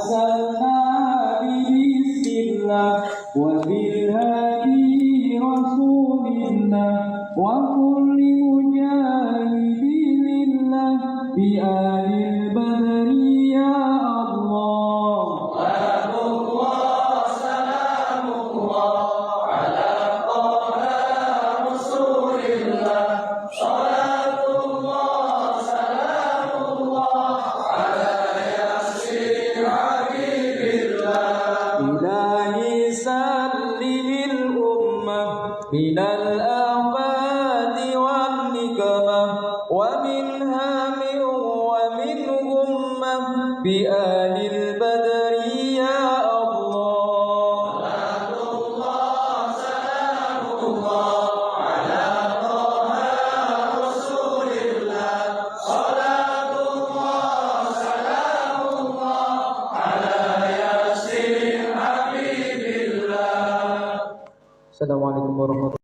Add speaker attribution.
Speaker 1: أرسلناه بإذن الله وبالهادي رسول الله وكل مجاهد لله بآل البدر يا الله.
Speaker 2: سلام الله سلام الله على طه رسول الله صلاة الله سلام الله على ياسين حبيب الله.
Speaker 1: إلهي سلم الأمة من الآفات والنكمة ومن هام ومن غمة بآل البدر يا الله.
Speaker 2: سلام الله سلام الله على طه رسول الله صلاة الله سلام الله على ياسين حبيب الله.
Speaker 1: Assalamualaikum warahmatullahi wabarakatuh.